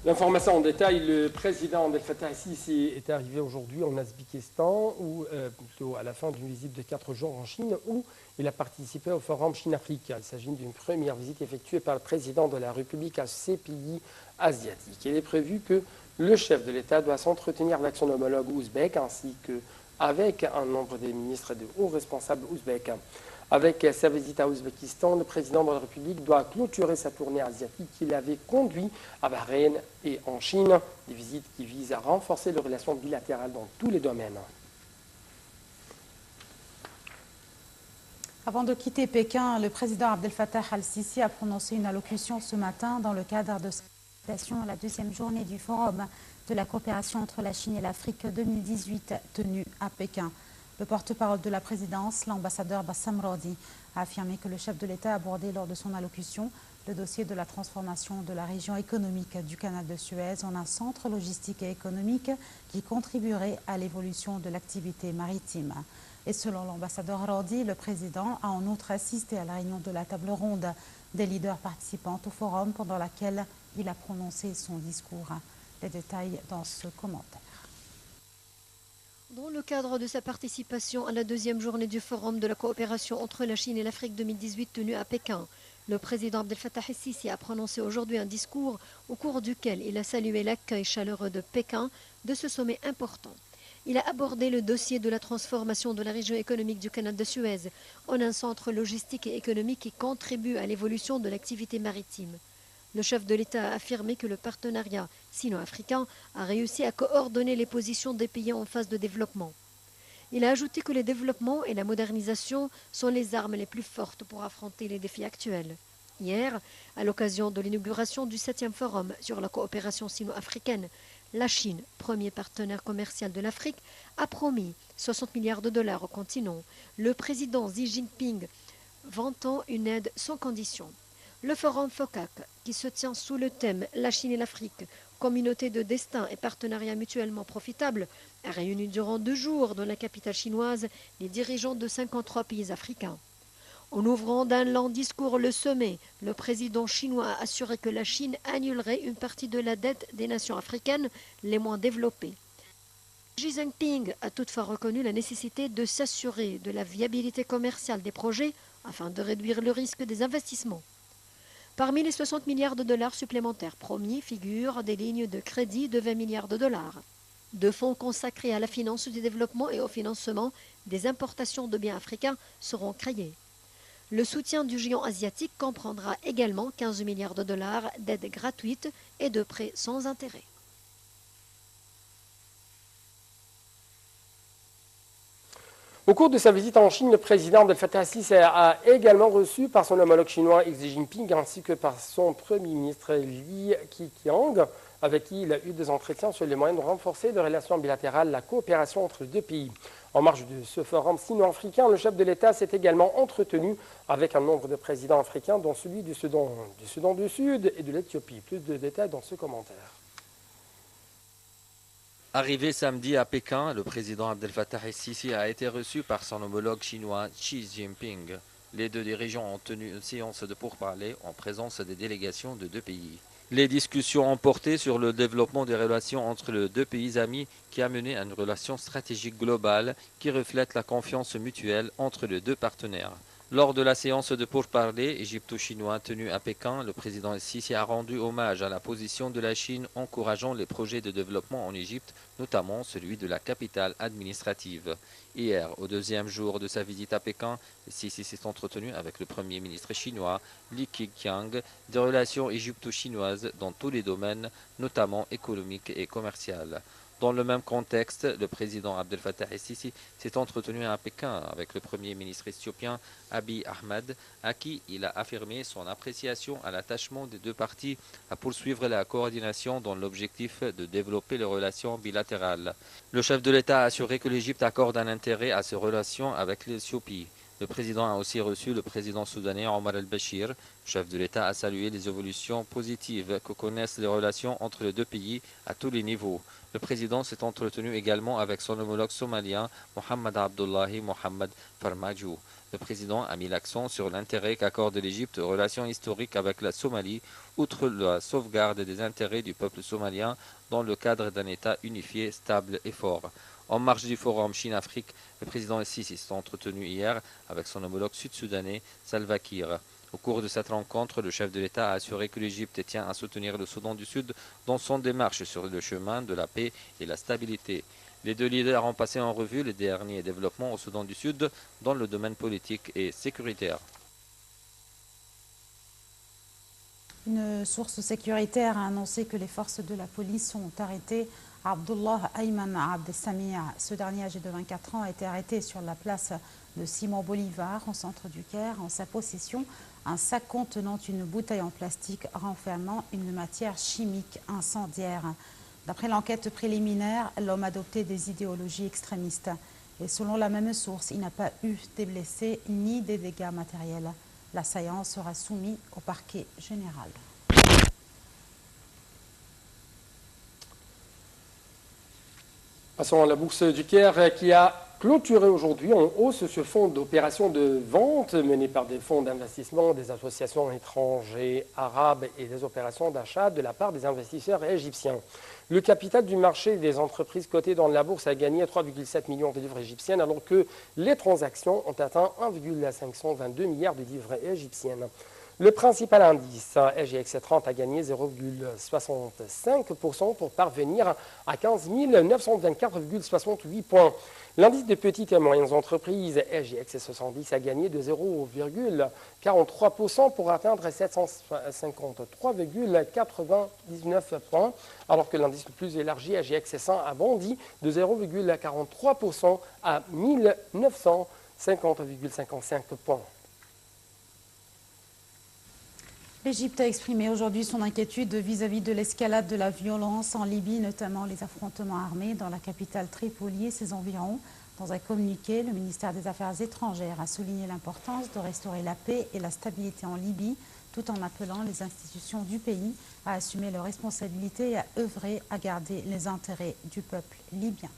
L'information en détail, le président Abdel Fattah el-Sisi est arrivé aujourd'hui en Ouzbékistan, plutôt à la fin d'une visite de 4 jours en Chine, où il a participé au forum Chine-Afrique. Il s'agit d'une première visite effectuée par le président de la République à ces pays asiatiques. Il est prévu que le chef de l'État doit s'entretenir avec son homologue ouzbek, ainsi qu'avec un nombre de ministres et de hauts responsables ouzbeks. Avec sa visite à Ouzbékistan, le président de la République doit clôturer sa tournée asiatique qu'il avait conduite à Bahreïn et en Chine, des visites qui visent à renforcer les relations bilatérales dans tous les domaines. Avant de quitter Pékin, le président Abdel Fattah el-Sisi a prononcé une allocution ce matin dans le cadre de sa participation à la deuxième journée du Forum de la coopération entre la Chine et l'Afrique 2018 tenue à Pékin. Le porte-parole de la présidence, l'ambassadeur Bassam Rodi, a affirmé que le chef de l'État a abordé lors de son allocution le dossier de la transformation de la région économique du canal de Suez en un centre logistique et économique qui contribuerait à l'évolution de l'activité maritime. Et selon l'ambassadeur Rodi, le président a en outre assisté à la réunion de la table ronde des leaders participants au forum pendant laquelle il a prononcé son discours. Les détails dans ce commentaire. Dans le cadre de sa participation à la deuxième journée du Forum de la coopération entre la Chine et l'Afrique 2018 tenu à Pékin, le président Abdel Fattah el-Sisi a prononcé aujourd'hui un discours au cours duquel il a salué l'accueil chaleureux de Pékin de ce sommet important. Il a abordé le dossier de la transformation de la région économique du canal de Suez en un centre logistique et économique qui contribue à l'évolution de l'activité maritime. Le chef de l'État a affirmé que le partenariat sino-africain a réussi à coordonner les positions des pays en phase de développement. Il a ajouté que le développement et la modernisation sont les armes les plus fortes pour affronter les défis actuels. Hier, à l'occasion de l'inauguration du 7e Forum sur la coopération sino-africaine, la Chine, premier partenaire commercial de l'Afrique, a promis 60 milliards de dollars au continent. Le président Xi Jinping vantant une aide sans condition. Le forum FOCAC, qui se tient sous le thème « La Chine et l'Afrique, communauté de destin et partenariat mutuellement profitable », a réuni durant 2 jours dans la capitale chinoise les dirigeants de 53 pays africains. En ouvrant d'un lent discours le sommet, le président chinois a assuré que la Chine annulerait une partie de la dette des nations africaines les moins développées. Xi Jinping a toutefois reconnu la nécessité de s'assurer de la viabilité commerciale des projets afin de réduire le risque des investissements. Parmi les 60 milliards de dollars supplémentaires promis figurent des lignes de crédit de 20 milliards de dollars, de fonds consacrés à la finance du développement et au financement des importations de biens africains seront créés. Le soutien du géant asiatique comprendra également 15 milliards de dollars d'aides gratuites et de prêts sans intérêt. Au cours de sa visite en Chine, le président Abdel Fattah el-Sisi a également reçu par son homologue chinois Xi Jinping ainsi que par son premier ministre Li Keqiang, avec qui il a eu des entretiens sur les moyens de renforcer les relations bilatérales, la coopération entre les deux pays. En marge de ce forum sino-africain, le chef de l'État s'est également entretenu avec un nombre de présidents africains, dont celui du Soudan du Sud et de l'Éthiopie. Plus de détails dans ce commentaire. Arrivé samedi à Pékin, le président Abdel Fattah el-Sisi a été reçu par son homologue chinois Xi Jinping. Les deux dirigeants ont tenu une séance de pourparlers en présence des délégations de 2 pays. Les discussions ont porté sur le développement des relations entre les 2 pays amis qui a mené à une relation stratégique globale qui reflète la confiance mutuelle entre les 2 partenaires. Lors de la séance de pourparlers égypto-chinois tenue à Pékin, le président el-Sisi a rendu hommage à la position de la Chine encourageant les projets de développement en Égypte, notamment celui de la capitale administrative. Hier, au 2e jour de sa visite à Pékin, el-Sisi s'est entretenu avec le premier ministre chinois, Li Keqiang, des relations égypto-chinoises dans tous les domaines, notamment économiques et commerciaux. Dans le même contexte, le président Abdel Fattah el-Sisi s'est entretenu à Pékin avec le premier ministre éthiopien Abiy Ahmed, à qui il a affirmé son appréciation à l'attachement des 2 parties à poursuivre la coordination dans l'objectif de développer les relations bilatérales. Le chef de l'État a assuré que l'Égypte accorde un intérêt à ses relations avec l'Éthiopie. Le président a aussi reçu le président soudanais Omar el-Béchir. Le chef de l'État a salué les évolutions positives que connaissent les relations entre les deux pays à tous les niveaux. Le président s'est entretenu également avec son homologue somalien Mohamed Abdullahi Mohamed Farmajo. Le président a mis l'accent sur l'intérêt qu'accorde l'Égypte aux relations historiques avec la Somalie, outre la sauvegarde des intérêts du peuple somalien dans le cadre d'un État unifié, stable et fort. En marge du forum Chine-Afrique, le président el-Sisi s'est entretenu hier avec son homologue sud-soudanais Salva Kiir. Au cours de cette rencontre, le chef de l'État a assuré que l'Égypte tient à soutenir le Soudan du Sud dans son démarche sur le chemin de la paix et la stabilité. Les deux leaders ont passé en revue les derniers développements au Soudan du Sud dans le domaine politique et sécuritaire. Une source sécuritaire a annoncé que les forces de la police ont arrêté Abdullah Ayman Abdessamir. Ce dernier, âgé de 24 ans, a été arrêté sur la place de Simon Bolivar, au centre du Caire. En sa possession, un sac contenant une bouteille en plastique renfermant une matière chimique incendiaire. D'après l'enquête préliminaire, l'homme adoptait des idéologies extrémistes. Et selon la même source, il n'a pas eu des blessés ni des dégâts matériels. L'assaillant sera soumis au parquet général. Passons à la bourse du Caire qui a clôturé aujourd'hui en hausse ce fonds d'opérations de vente mené par des fonds d'investissement, des associations étrangères arabes et des opérations d'achat de la part des investisseurs égyptiens. Le capital du marché des entreprises cotées dans la bourse a gagné 3,7 millions de livres égyptiennes alors que les transactions ont atteint 1,522 milliards de livres égyptiennes. Le principal indice, SGX 30, a gagné 0,65% pour parvenir à 15 924,68 points. L'indice des petites et moyennes entreprises, SGX 70, a gagné de 0,43% pour atteindre 753,99 points, alors que l'indice le plus élargi, SGX 100, a bondi de 0,43% à 1950,55 points. L'Égypte a exprimé aujourd'hui son inquiétude vis-à-vis de l'escalade de la violence en Libye, notamment les affrontements armés dans la capitale Tripoli et ses environs. Dans un communiqué, le ministère des Affaires étrangères a souligné l'importance de restaurer la paix et la stabilité en Libye, tout en appelant les institutions du pays à assumer leurs responsabilités et à œuvrer à garder les intérêts du peuple libyen.